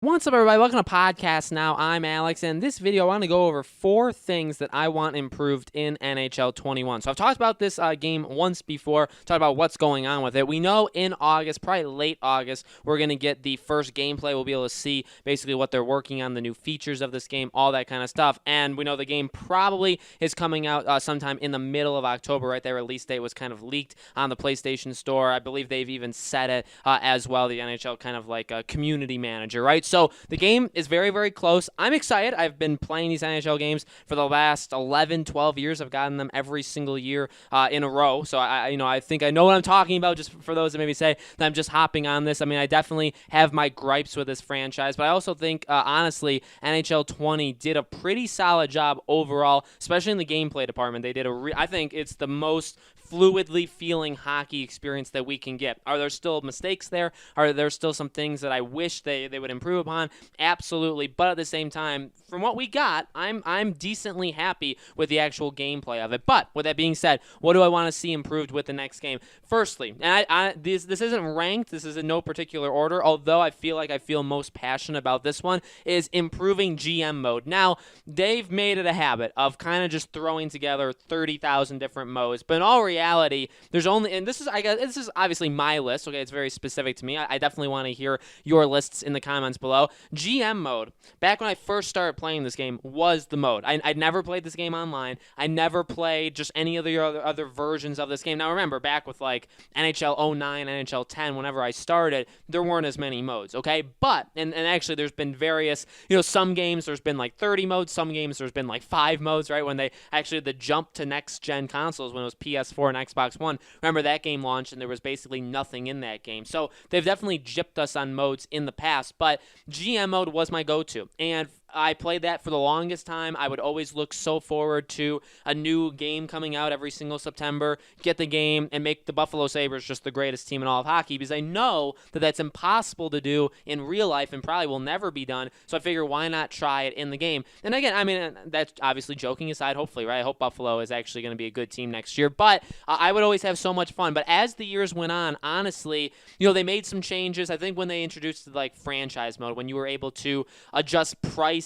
What's up, everybody? Welcome to Podcast Now. I'm Alex, and in this video, I want to go over 4 things that I want improved in NHL 21. So I've talked about this game once before, talked about what's going on with it. We know in August, probably late August, we're going to get the first gameplay. We'll be able to see basically what they're working on, the new features of this game, all that kind of stuff. And we know the game probably is coming out sometime in the middle of October, right? Their release date was kind of leaked on the PlayStation Store. I believe they've even said it as well, the NHL kind of like a community manager, right? So the game is very, very close. I'm excited. I've been playing these NHL games for the last 11, 12 years. I've gotten them every single year in a row. So I think I know what I'm talking about. Just for those that maybe say that I'm just hopping on this. I mean, I definitely have my gripes with this franchise, but I also think honestly, NHL 20 did a pretty solid job overall, especially in the gameplay department. They did I think it's the most fluidly feeling hockey experience that we can get. Are there still mistakes there? Are there still some things that I wish they would improve upon? Absolutely. But at the same time, from what we got, I'm decently happy with the actual gameplay of it. But with that being said, what do I want to see improved with the next game? Firstly, and this isn't ranked. This is in no particular order, although I feel most passionate about this one, is improving GM mode. Now, they've made it a habit of kind of just throwing together 30,000 different modes, but in all reality, there's only, and this is obviously my list, okay, it's very specific to me. I definitely want to hear your lists in the comments below. GM mode, back when I first started playing this game, was the mode. I'd never played this game online. I never played just any of the other versions of this game. Now remember, back with like NHL 09, NHL 10, whenever I started, there weren't as many modes, okay? But, and actually there's been various, some games there's been like 30 modes, some games there's been like 5 modes, right? When they actually had the jump to next-gen consoles, when it was PS4 and Xbox One, remember that game launched and there was basically nothing in that game. So they've definitely gypped us on modes in the past, but GM mode was my go-to, and I played that for the longest time. I would always look so forward to a new game coming out every single September, get the game, and make the Buffalo Sabres just the greatest team in all of hockey, because I know that that's impossible to do in real life and probably will never be done, so I figure why not try it in the game. And again, I mean, that's obviously joking aside, hopefully, right? I hope Buffalo is actually going to be a good team next year, but I would always have so much fun. But as the years went on, honestly, they made some changes. I think when they introduced like franchise mode, when you were able to adjust prices,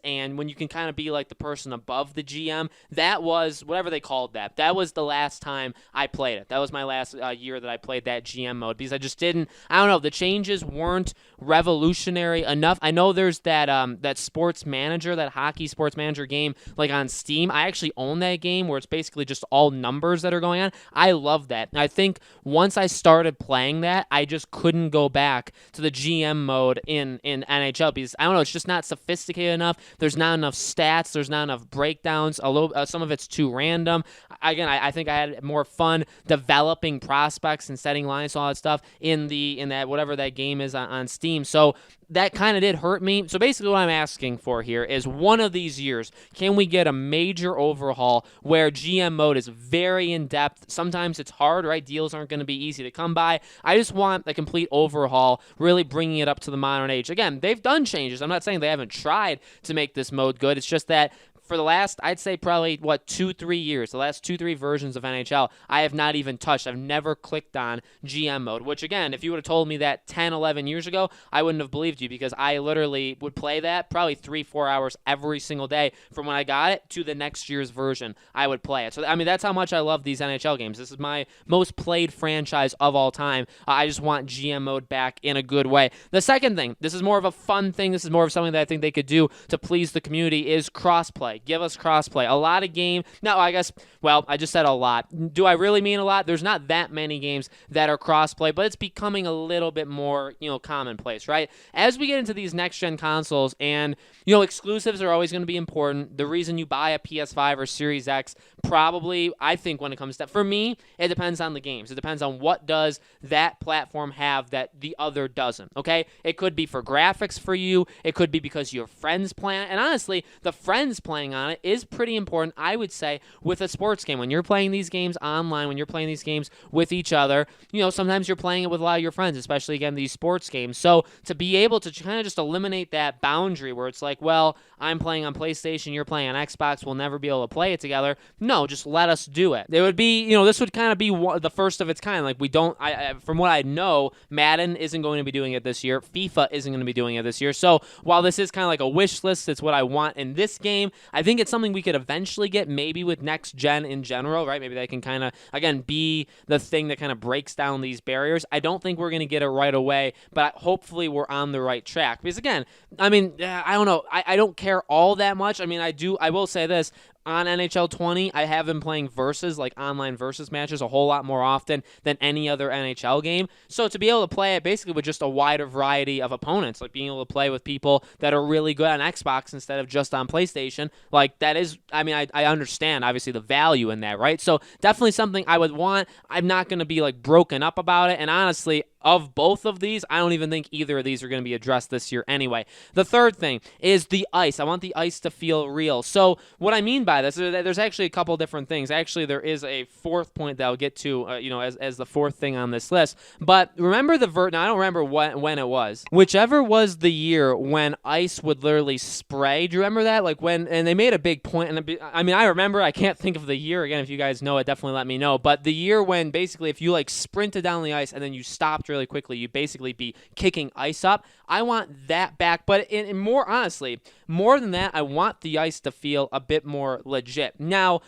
and when you can kind of be like the person above the GM, that was whatever they called that. That was the last time I played it. That was my last year that I played that GM mode, because I just didn't. I don't know. The changes weren't revolutionary enough. I know there's that sports manager, that hockey sports manager game, like on Steam. I actually own that game where it's basically just all numbers that are going on. I love that. And I think once I started playing that, I just couldn't go back to the GM mode in NHL, because I don't know. It's just not sophisticated enough. There's not enough stats. There's not enough breakdowns. Some of it's too random. Again, I think I had more fun developing prospects and setting lines, all that stuff in that whatever that game is on Steam. So that kind of did hurt me. So basically what I'm asking for here is, one of these years, can we get a major overhaul where GM mode is very in-depth? Sometimes it's hard, right? Deals aren't going to be easy to come by. I just want a complete overhaul, really bringing it up to the modern age. Again, they've done changes. I'm not saying they haven't tried to make this mode good. It's just that for the last, I'd say probably, 2-3 years, the last 2-3 versions of NHL, I have not even touched. I've never clicked on GM mode, which, again, if you would have told me that 10, 11 years ago, I wouldn't have believed you, because I literally would play that probably 3-4 hours every single day from when I got it to the next year's version. I would play it. So, I mean, that's how much I love these NHL games. This is my most played franchise of all time. I just want GM mode back in a good way. The second thing, this is more of a fun thing. This is more of something that I think they could do to please the community, is crossplay. Give us crossplay. A lot of games. No, I guess, well, I just said a lot. Do I really mean a lot? There's not that many games that are crossplay, but it's becoming a little bit more, commonplace, right? As we get into these next-gen consoles, and, exclusives are always going to be important. The reason you buy a PS5 or Series X, probably, I think when it comes to, for me, it depends on the games. It depends on what does that platform have that the other doesn't, okay? It could be for graphics for you. It could be because your friends playing, and honestly, the friends playing playing on it is pretty important, I would say, with a sports game. When you're playing these games online, when you're playing these games with each other, sometimes you're playing it with a lot of your friends, especially, again, these sports games. So to be able to kind of just eliminate that boundary where it's like, well, I'm playing on PlayStation, you're playing on Xbox, we'll never be able to play it together. No, just let us do it. It would be, this would kind of be the first of its kind. Like, we don't, from what I know, Madden isn't going to be doing it this year. FIFA isn't going to be doing it this year. So while this is kind of like a wish list, it's what I want in this game, I think it's something we could eventually get, maybe with next gen in general, right? Maybe they can kind of, again, be the thing that kind of breaks down these barriers. I don't think we're going to get it right away, but hopefully we're on the right track. Because, again, I don't know. I don't care all that much. I will say this. On NHL 20, I have been playing versus, like online versus matches, a whole lot more often than any other NHL game. So to be able to play it basically with just a wider variety of opponents, like being able to play with people that are really good on Xbox instead of just on PlayStation, like that is, I understand obviously the value in that, right? So definitely something I would want. I'm not going to be like broken up about it. And honestly, of both of these, I don't even think either of these are going to be addressed this year anyway. The third thing is the ice. I want the ice to feel real. So what I mean by this, there's actually a couple different things. Actually, there is a fourth point that I'll get to, as the fourth thing on this list. But remember now I don't remember when it was. Whichever was the year when ice would literally spray. Do you remember that? Like and they made a big point. And I remember, I can't think of the year. Again, if you guys know it, definitely let me know. But the year when basically if you like sprinted down the ice and then you stopped really quickly, you basically be kicking ice up. I want that back, but in more honestly, more than that, I want the ice to feel a bit more legit. Now,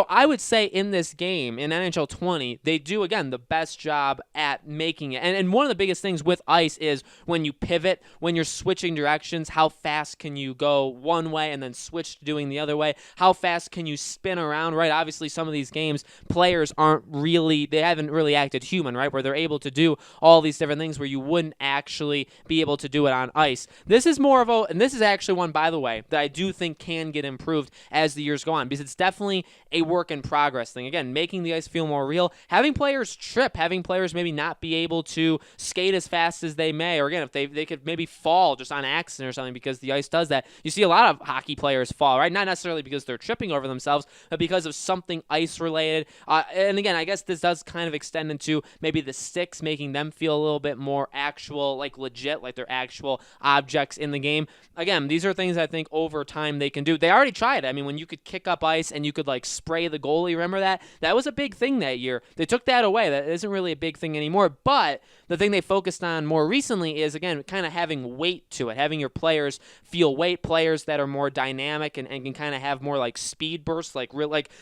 I would say in this game, in NHL 20, they do, again, the best job at making it. And one of the biggest things with ice is when you pivot, when you're switching directions, how fast can you go one way and then switch to doing the other way? How fast can you spin around, right? Obviously, some of these games, players they haven't really acted human, right? Where they're able to do all these different things where you wouldn't actually be able to do it on ice. This is more of and this is actually one, by the way, that I do think can get improved as the years go on, because it's definitely a work in progress thing. Again, making the ice feel more real, having players trip, having players maybe not be able to skate as fast as they may, or again, if they could maybe fall just on accident or something because the ice does that. You see a lot of hockey players fall, right? Not necessarily because they're tripping over themselves, but because of something ice related. And again, I guess this does kind of extend into maybe the sticks, making them feel a little bit more actual, like legit, like they're actual objects in the game. Again, these are things I think over time they can do. They already tried it. When you could kick up ice and you could like spray the goalie, remember that? That was a big thing that year. They took that away. That isn't really a big thing anymore. But the thing they focused on more recently is, again, kind of having weight to it, having your players feel weight, players that are more dynamic and can kind of have more like speed bursts, like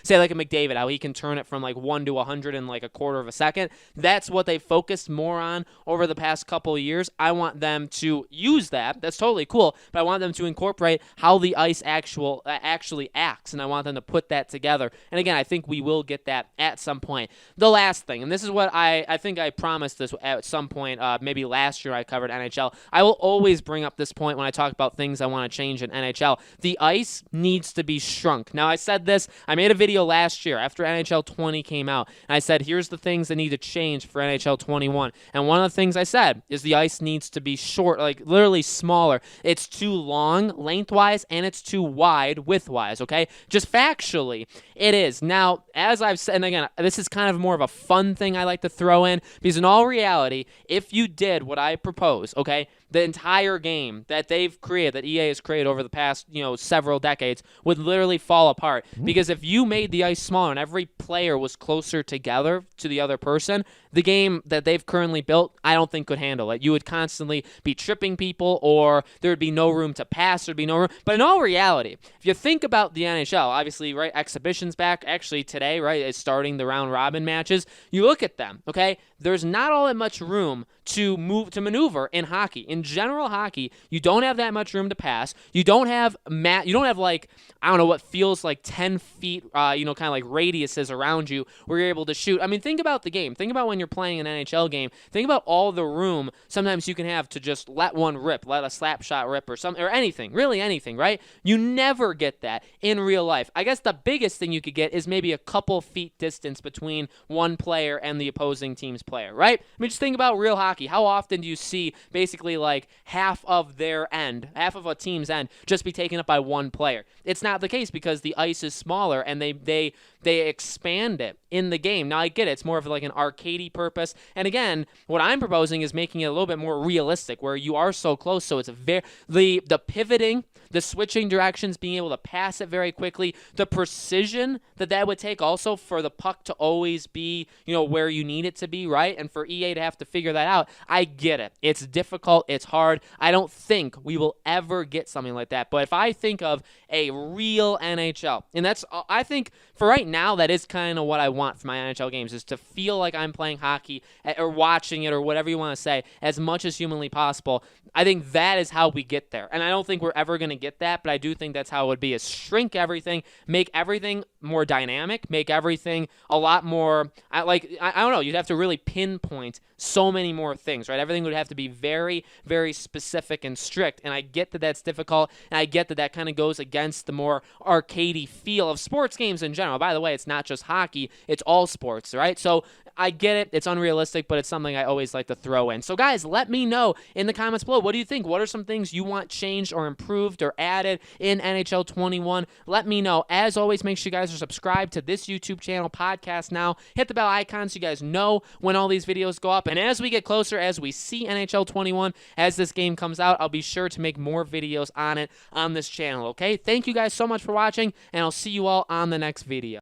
say like a McDavid, how he can turn it from like 1 to 100 in like a quarter of a second. That's what they focused more on over the past couple of years. I want them to use that. That's totally cool, but I want them to incorporate how the ice actually acts, and I want them to put that together. And again, I think we will get that at some point. The last thing, and this is what I think I promised this at some point, maybe last year I covered NHL. I will always bring up this point when I talk about things I want to change in NHL. The ice needs to be shrunk. Now, I said this, I made a video last year after NHL 20 came out, and I said, here's the things that need to change for NHL 21. And one of the things I said is the ice needs to be short, like literally smaller. It's too long lengthwise, and it's too wide widthwise, okay? Just factually, it is. Now, as I've said, and again, this is kind of more of a fun thing I like to throw in, because in all reality, if you did what I propose, okay, the entire game that they've created, that EA has created over the past, several decades, would literally fall apart. Because if you made the ice smaller and every player was closer together to the other person, the game that they've currently built, I don't think could handle it. You would constantly be tripping people, or there would be no room to pass, there'd be no room. But in all reality, if you think about the NHL, obviously, right, exhibitions back, actually today, right, is starting the round robin matches. You look at them, okay? There's not all that much room to maneuver in hockey. In general hockey, you don't have that much room to pass. You don't have like, I don't know, what feels like 10 feet, kind of like radiuses around you where you're able to shoot. Think about the game. Think about when you're playing an NHL game. Think about all the room sometimes you can have to just let one rip, let a slap shot rip or something, or anything, really anything, right? You never get that in real life. I guess the biggest thing you could get is maybe a couple feet distance between one player and the opposing team's player, right? Just think about real hockey hockey. How often do you see basically like half of a team's end, just be taken up by one player? It's not the case because the ice is smaller and they expand it in the game. Now, I get it. It's more of like an arcadey purpose. And again, what I'm proposing is making it a little bit more realistic where you are so close. So it's the pivoting, the switching directions, being able to pass it very quickly, the precision that would take also for the puck to always be, where you need it to be, right? And for EA to have to figure that out, I get it. It's difficult. It's hard. I don't think we will ever get something like that. But if I think of a real NHL, and I think for right now, that is kind of what I want for my NHL games, is to feel like I'm playing hockey or watching it or whatever you want to say as much as humanly possible. I think that is how we get there. And I don't think we're ever going to get that, but I do think that's how it would be, is shrink everything, make everything more dynamic, make everything a lot more, I don't know, you'd have to really pinpoint so many more things, right? Everything would have to be very, very specific and strict, and I get that that's difficult, and I get that that kind of goes against the more arcadey feel of sports games in general. By the way, it's not just hockey, it's all sports, right? So I get it, it's unrealistic, but it's something I always like to throw in. So guys, let me know in the comments below, what do you think? What are some things you want changed or improved or added in NHL 21? Let me know. As always, make sure you guys are subscribed to this YouTube channel, Podcast Now. Hit the bell icon so you guys know when all these videos go up. And as we get closer, as we see NHL 21, as this game comes out, I'll be sure to make more videos on it on this channel, okay? Thank you guys so much for watching, and I'll see you all on the next video.